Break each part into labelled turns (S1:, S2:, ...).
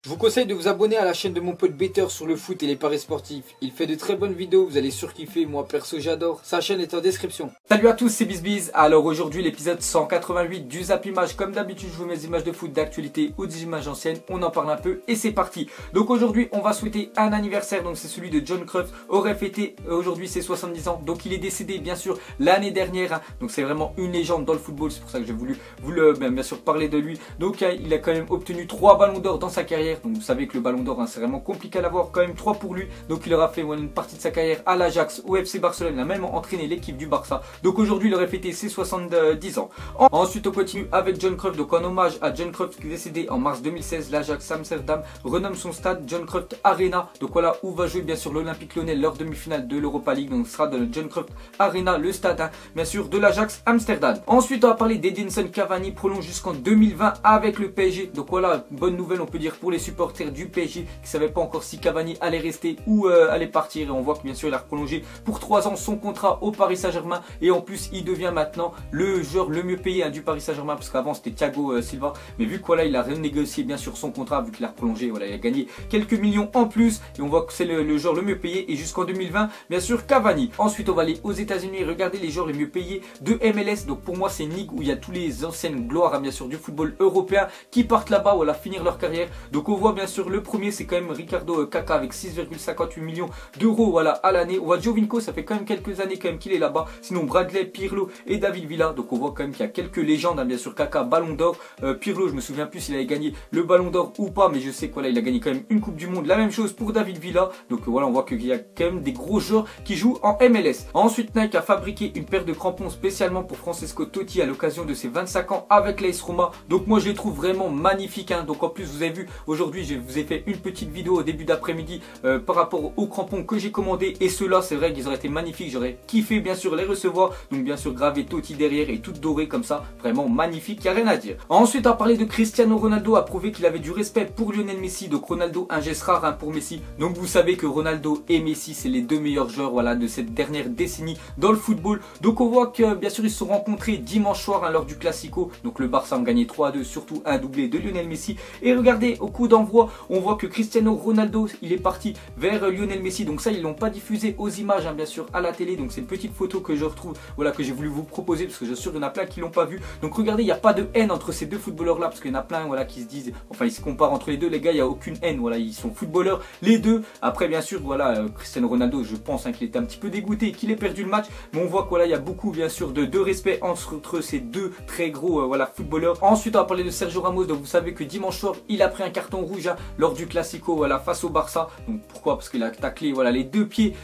S1: Je vous conseille de vous abonner à la chaîne de mon pote Better sur le foot et les paris sportifs. Il fait de très bonnes vidéos, vous allez surkiffer, moi perso j'adore. Sa chaîne est en description.
S2: Salut à tous, c'est BizBiz. Alors aujourd'hui l'épisode 188 du Zap Image. Comme d'habitude je vous mets des images de foot d'actualité ou des images anciennes. On en parle un peu et c'est parti. Donc aujourd'hui on va souhaiter un anniversaire. Donc c'est celui de John Cruyff. Aurait fêté aujourd'hui ses 70 ans. Donc il est décédé bien sûr l'année dernière. Donc c'est vraiment une légende dans le football. C'est pour ça que j'ai voulu bien sûr parler de lui. Donc il a quand même obtenu 3 ballons d'or dans sa carrière. Donc vous savez que le ballon d'or c'est vraiment compliqué à l'avoir, quand même 3 pour lui. Donc il aura fait une partie de sa carrière à l'Ajax, au FC Barcelone, il a même entraîné l'équipe du Barça. Donc aujourd'hui il aurait fêté ses 70 ans. Ensuite on continue avec John Cruyff. Donc en hommage à John Cruyff qui est décédé en mars 2016, l'Ajax Amsterdam renomme son stade John Cruyff Arena. Donc voilà où va jouer bien sûr l'Olympique Lyonnais leur demi-finale de l'Europa League. Donc ce sera de John Cruyff Arena, le stade bien sûr de l'Ajax Amsterdam. Ensuite on va parler d'Edinson Cavani, prolonge jusqu'en 2020 avec le PSG. Donc voilà, bonne nouvelle on peut dire pour les supporters du PSG qui ne savaient pas encore si Cavani allait rester ou allait partir, et on voit que bien sûr il a prolongé pour 3 ans son contrat au Paris Saint-Germain, et en plus il devient maintenant le joueur le mieux payé du Paris Saint-Germain, parce qu'avant c'était Thiago Silva, mais vu que voilà il a renégocié bien sûr son contrat, vu qu'il a prolongé, voilà il a gagné quelques millions en plus, et on voit que c'est le joueur le mieux payé, et jusqu'en 2020 bien sûr Cavani. Ensuite on va aller aux États-Unis et regarder les joueurs les mieux payés de MLS. Donc pour moi c'est une ligue où il y a tous les anciennes gloires bien sûr du football européen qui partent là-bas, voilà, finir leur carrière. Donc on voit bien sûr le premier c'est quand même Ricardo Kaká avec 6,58 millions d'euros voilà à l'année. On voit Giovinco, ça fait quand même quelques années quand même qu'il est là-bas. Sinon Bradley, Pirlo et David Villa. Donc on voit quand même qu'il y a quelques légendes, bien sûr Kaká ballon d'or, Pirlo je me souviens plus s'il avait gagné le ballon d'or ou pas, mais je sais qu'il il a gagné quand même une coupe du monde. La même chose pour David Villa. Donc voilà, on voit qu'il y a quand même des gros joueurs qui jouent en MLS. Ensuite Nike a fabriqué une paire de crampons spécialement pour Francesco Totti à l'occasion de ses 25 ans avec l'AS Roma. Donc moi je les trouve vraiment magnifiques. Donc en plus vous avez vu aujourd'hui je vous ai fait une petite vidéo au début d'après-midi par rapport aux crampons que j'ai commandé, et ceux-là c'est vrai qu'ils auraient été magnifiques, j'aurais kiffé bien sûr les recevoir. Donc bien sûr gravé Totti derrière et tout doré comme ça, vraiment magnifique, y a rien à dire. Ensuite on va parler de Cristiano Ronaldo, a prouvé qu'il avait du respect pour Lionel Messi. Donc Ronaldo un geste rare pour Messi. Donc vous savez que Ronaldo et Messi c'est les deux meilleurs joueurs voilà de cette dernière décennie dans le football. Donc on voit que bien sûr ils se sont rencontrés dimanche soir lors du Classico. Donc le Barça a gagné 3-2, surtout un doublé de Lionel Messi. Et regardez au coup d'envoi on voit que Cristiano Ronaldo il est parti vers Lionel Messi. Donc ça ils l'ont pas diffusé aux images bien sûr à la télé. Donc c'est une petite photo que je retrouve, voilà, que j'ai voulu vous proposer parce que je suis sûr qu'il y en a plein qui l'ont pas vu. Donc regardez, il n'y a pas de haine entre ces deux footballeurs là, parce qu'il y en a plein voilà qui se disent, enfin ils se comparent entre les deux. Les gars, il n'y a aucune haine, voilà, ils sont footballeurs les deux. Après bien sûr voilà Cristiano Ronaldo, je pense qu'il était un petit peu dégoûté qu'il ait perdu le match, mais on voit que voilà il y a beaucoup bien sûr de respect entre ces deux très gros voilà footballeurs. Ensuite on va parler de Sergio Ramos. Donc vous savez que dimanche soir il a pris un carton rouge lors du Classico voilà face au Barça. Donc pourquoi? Parce qu'il a taclé voilà les deux pieds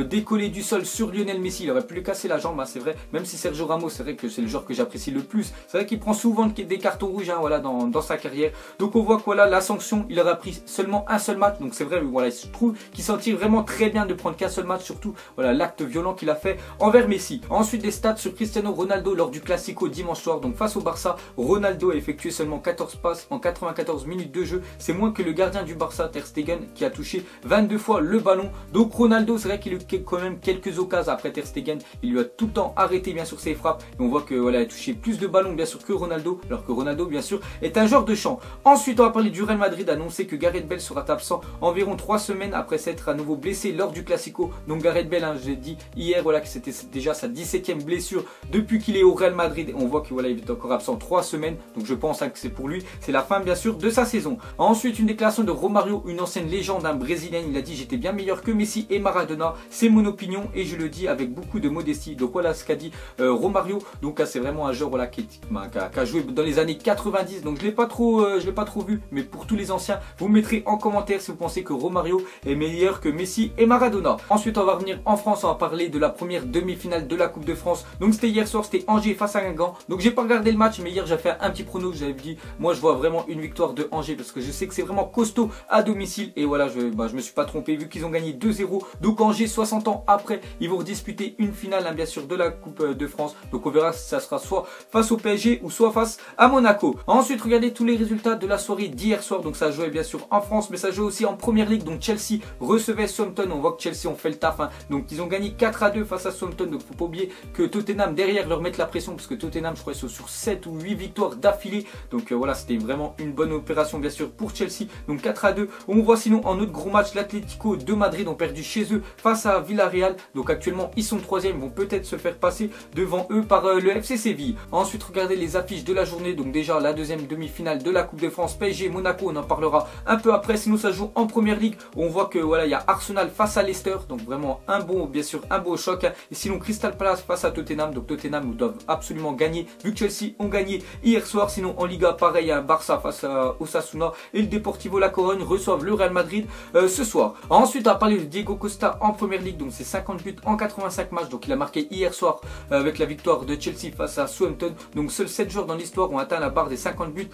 S2: décollés du sol sur Lionel Messi. Il aurait pu lui casser la jambe, c'est vrai. Même si Sergio Ramos c'est vrai que c'est le joueur que j'apprécie le plus, c'est vrai qu'il prend souvent des cartons rouges voilà dans sa carrière. Donc on voit que voilà la sanction, il aura pris seulement un seul match. Donc c'est vrai voilà, je trouve qu'il s'en tire vraiment très bien de prendre qu'un seul match, surtout voilà l'acte violent qu'il a fait envers Messi. Ensuite les stats sur Cristiano Ronaldo lors du Classico dimanche soir. Donc face au Barça, Ronaldo a effectué seulement 14 passes en 94 minutes de jeu. C'est moins que le gardien du Barça Ter Stegen qui a touché 22 fois le ballon. Donc Ronaldo c'est vrai qu'il a eu quand même quelques occasions. Après Ter Stegen il lui a tout le temps arrêté bien sûr ses frappes, et on voit que voilà il a touché plus de ballons bien sûr que Ronaldo, alors que Ronaldo bien sûr est un joueur de champ. Ensuite on va parler du Real Madrid, annoncé que Gareth Bale sera absent environ 3 semaines après s'être à nouveau blessé lors du Classico. Donc Gareth Bale j'ai dit hier voilà que c'était déjà sa 17e blessure depuis qu'il est au Real Madrid, et on voit que voilà il est encore absent 3 semaines. Donc je pense que c'est pour lui, c'est la fin bien sûr de sa saison. Ensuite une déclaration de Romario, une ancienne légende brésilienne. Il a dit: j'étais bien meilleur que Messi et Maradona, c'est mon opinion et je le dis avec beaucoup de modestie. Donc voilà ce qu'a dit Romario. Donc c'est vraiment un joueur voilà, qui a joué dans les années 90. Donc je l'ai pas trop vu, mais pour tous les anciens vous mettrez en commentaire si vous pensez que Romario est meilleur que Messi et Maradona. Ensuite on va revenir en France, on va parler de la première demi-finale de la Coupe de France. Donc c'était hier soir, c'était Angers face à Guingamp. Donc j'ai pas regardé le match, mais hier j'ai fait un petit prono, j'avais dit moi je vois vraiment une victoire de Angers parce que je sais que c'est vraiment costaud à domicile, et voilà je me suis pas trompé vu qu'ils ont gagné 2-0. Donc Angers 60 ans après ils vont disputer une finale bien sûr de la Coupe de France. Donc on verra si ça sera soit face au PSG ou soit face à Monaco. Ensuite regardez tous les résultats de la soirée d'hier soir. Donc ça jouait bien sûr en France, mais ça jouait aussi en Première Ligue. Donc Chelsea recevait Southampton, on voit que Chelsea ont fait le taf donc ils ont gagné 4-2 face à Southampton. Donc faut pas oublier que Tottenham derrière leur mettre la pression, parce que Tottenham je crois ils sont sur 7 ou 8 victoires d'affilée. Donc voilà c'était vraiment une bonne opération bien sûr pour pour Chelsea, donc 4-2. On voit sinon en autre gros match l'Atlético de Madrid ont perdu chez eux face à Villarreal. Donc actuellement ils sont 3e, vont peut-être se faire passer devant eux par le FC Séville. Ensuite regardez les affiches de la journée. Donc déjà la deuxième demi-finale de la Coupe de France, PSG Monaco, on en parlera un peu après. Sinon ça joue en première ligue. On voit que voilà, il y a Arsenal face à Leicester, donc vraiment un beau, bien sûr un beau choc. Et sinon Crystal Palace face à Tottenham, donc Tottenham doivent absolument gagner vu que Chelsea ont gagné hier soir. Sinon en Liga pareil, il y a un Barça face à Osasuna et le Deportivo La Corogne reçoivent le Real Madrid ce soir. Ensuite on va parler de Diego Costa en première ligue, donc c'est 50 buts en 85 matchs, donc il a marqué hier soir avec la victoire de Chelsea face à Southampton. Donc seuls 7 joueurs dans l'histoire ont atteint la barre des 50 buts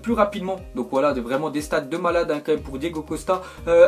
S2: plus rapidement. Donc voilà, vraiment des stats de malade hein, quand même pour Diego Costa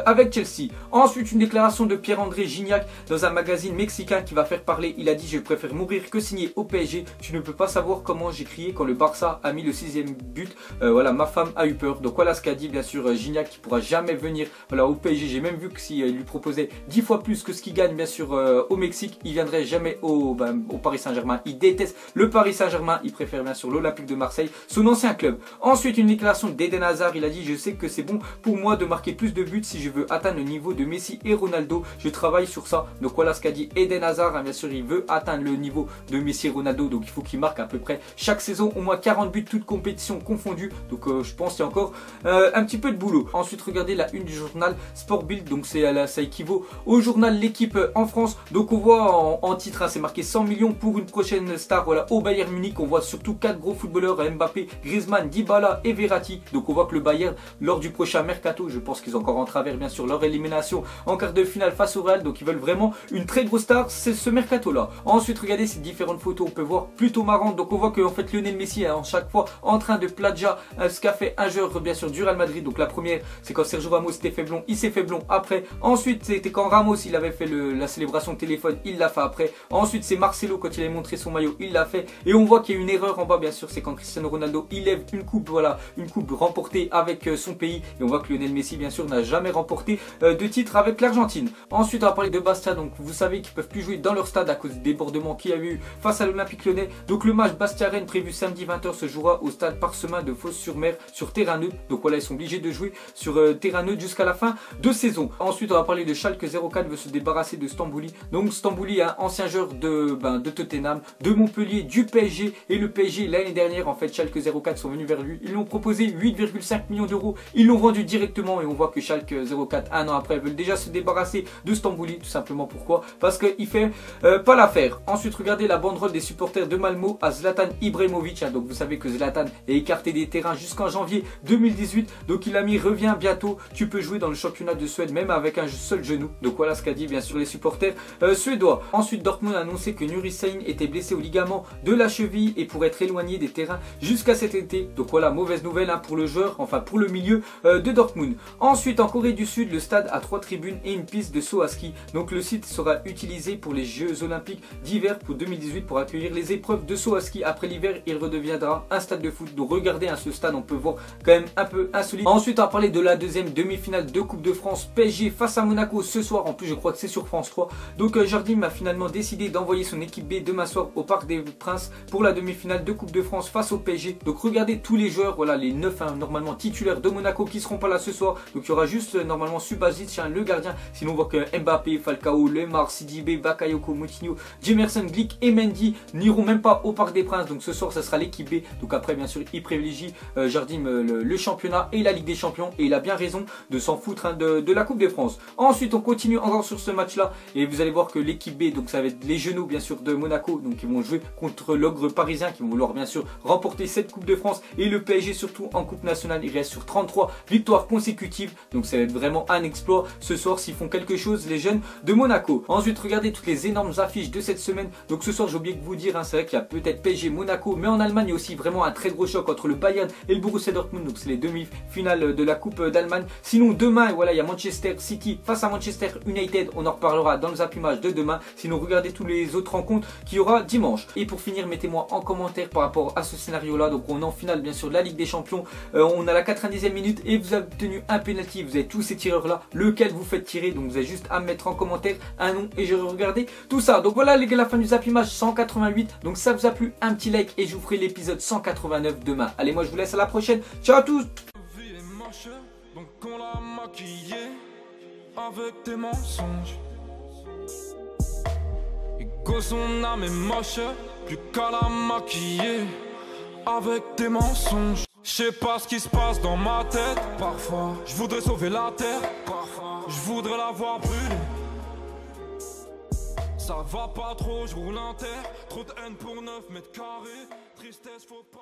S2: avec Chelsea. Ensuite une déclaration de Pierre-André Gignac dans un magazine mexicain qui va faire parler. Il a dit: je préfère mourir que signer au PSG. Tu ne peux pas savoir comment j'ai crié quand le Barça a mis le 6e but. Voilà, ma femme a eu peur. Donc voilà ce qu'a dit bien sûr Gignac, qui pourra jamais venir voilà, au PSG. J'ai même vu que s'il lui proposait 10 fois plus que ce qu'il gagne bien sûr au Mexique, il viendrait jamais au Paris Saint-Germain. Il déteste le Paris Saint-Germain, il préfère bien sûr l'Olympique de Marseille, son ancien club. Ensuite une déclaration d'Eden Hazard, il a dit: je sais que c'est bon pour moi de marquer plus de buts si je veux atteindre le niveau de Messi et Ronaldo, je travaille sur ça. Donc voilà ce qu'a dit Eden Hazard, hein, bien sûr il veut atteindre le niveau de Messi et Ronaldo, donc il faut qu'il marque à peu près chaque saison au moins 40 buts, toutes compétitions confondues. Donc je pense qu'il y a encore un petit peu de boulot. Ensuite regardez la une du journal Sport Bild, donc ça équivaut au journal L'équipe en France. Donc on voit en titre, hein, c'est marqué 100 millions pour une prochaine star voilà, au Bayern Munich. On voit surtout 4 gros footballeurs, Mbappé, Griezmann, Dybala et Verratti. Donc on voit que le Bayern lors du prochain mercato, je pense qu'ils ont encore en travers bien sûr leur élimination en quart de finale face au Real, donc ils veulent vraiment une très grosse star, c'est ce mercato là. Ensuite regardez ces différentes photos, on peut voir plutôt marrantes. Donc on voit que en fait Lionel Messi est en chaque fois en train de plagiat ce qu'a fait un joueur bien sûr du Real Madrid. Donc la première c'est quand Sergio Ramos s'était fait blond, il s'est fait blond après. Ensuite c'était quand Ramos il avait fait la célébration téléphone, il l'a fait après. Ensuite c'est Marcelo quand il avait montré son maillot, il l'a fait. Et on voit qu'il y a une erreur en bas bien sûr, c'est quand Cristiano Ronaldo il lève une coupe, voilà, une coupe remportée avec son pays. Et on voit que Lionel Messi bien sûr n'a jamais remporté de titre avec l'Argentine. Ensuite on va parler de Bastia, donc vous savez qu'ils peuvent plus jouer dans leur stade à cause du débordement qu'il y a eu face à l'Olympique Lyonnais. Donc le match Bastia-Rennes prévu samedi 20h se jouera au stade Parsemin de Fos-sur-Mer sur terrain neutre. Donc voilà, ils sont obligés de jouer sur terrain neutre jusqu'à la fin de saison. Ensuite on va parler de Schalke 04 veut se débarrasser de Stambouli. Donc Stambouli, un ancien joueur de Tottenham, de Montpellier, du PSG, et le PSG l'année dernière en fait Schalke 04 sont venus vers lui, ils lui ont proposé 8,5 millions d'euros, ils l'ont vendu directement. Et on voit que Schalke 04 un an après veulent déjà se débarrasser de Stambouli, tout simplement. Pourquoi? Parce qu'il fait pas l'affaire. Ensuite regardez la banderole des supporters de Malmo à Zlatan Ibrahimovic, hein. Donc vous savez que Zlatan est écarté des terrains jusqu'en janvier 2018, donc il a mis reviens bientôt, tu peux jouer dans le championnat de Suède même avec un seul genou. Donc voilà ce qu'a dit bien sûr les supporters suédois. Ensuite Dortmund a annoncé que Nuri Sahin était blessé au ligament de la cheville et pourrait être éloigné des terrains jusqu'à cet été. Donc voilà, mauvaise nouvelle hein, pour le joueur, enfin pour le milieu de Dortmund. Ensuite en Corée du Sud, le stade a 3 tribunes et une piste de saut à ski. Donc le site sera utilisé pour les Jeux Olympiques d'hiver pour 2018 pour accueillir les épreuves de saut à ski. Après l'hiver, il redeviendra un stade de foot. Donc regardez hein, ce stade, on peut voir quand même un peu insolite. Ensuite on va parler de la deuxième demi-finale de Coupe de France, PSG face à Monaco ce soir. En plus je crois que c'est sur France 3. Donc Jardim a finalement décidé d'envoyer son équipe B demain soir au Parc des Princes pour la demi-finale de Coupe de France face au PSG. Donc regardez tous les joueurs, voilà les 9 hein, normalement titulaires de Monaco qui seront pas là ce soir. Donc il y aura juste normalement Subasic, hein, le gardien. Sinon on voit que Mbappé, Falcao, Lemar, Sidibé, Bakayoko, Moutinho, Jemerson, Glick et Mendy n'iront même pas au Parc des Princes. Donc ce soir ça sera l'équipe B. Donc après bien sûr il privilégie Jardim le championnat et la Ligue des Champions, et il a bien raison de s'en foutre hein, de la Coupe de France. Ensuite on continue encore sur ce match là et vous allez voir que l'équipe B, donc ça va être les genoux bien sûr de Monaco, donc ils vont jouer contre l'ogre parisien qui vont vouloir bien sûr remporter cette Coupe de France, et le PSG surtout en Coupe nationale il reste sur 33 victoires consécutives. Donc ça va être vraiment un exploit ce soir s'ils font quelque chose les jeunes de Monaco. Ensuite regardez toutes les énormes affiches de cette semaine. Donc ce soir j'ai oublié de vous dire hein, c'est vrai qu'il y a peut-être PSG Monaco, mais en Allemagne il y a aussi vraiment un très gros choc entre le Bayern et le Borussia Dortmund. Donc c'est les demi-finales de la Coupe d'Allemagne. Sinon demain voilà il y a Manchester City face à Manchester United, on en reparlera dans le zappimage de demain. Sinon regardez tous les autres rencontres qu'il y aura dimanche. Et pour finir mettez-moi en commentaire par rapport à ce scénario là. Donc on est en finale bien sûr de la Ligue des Champions, on a la 90e minute et vous avez obtenu un penalty, vous avez tous ces tireurs là, lequel vous faites tirer. Donc vous avez juste à mettre en commentaire un nom et je vais regarder tout ça. Donc voilà les gars, la fin du zappimage 188. Donc ça vous a plu, un petit like et je vous ferai l'épisode 189 demain. Allez moi je vous laisse à la prochaine, ciao à tous.
S3: maquiller avec tes mensonges. Ego, son âme est moche, plus qu'à la maquiller avec tes mensonges. Je sais pas ce qui se passe dans ma tête. Parfois, je voudrais sauver la terre. Parfois, je voudrais la voir brûler. Ça va pas trop, je roule en terre. Trop de haine pour 9 mètres carrés. Tristesse, faut pas.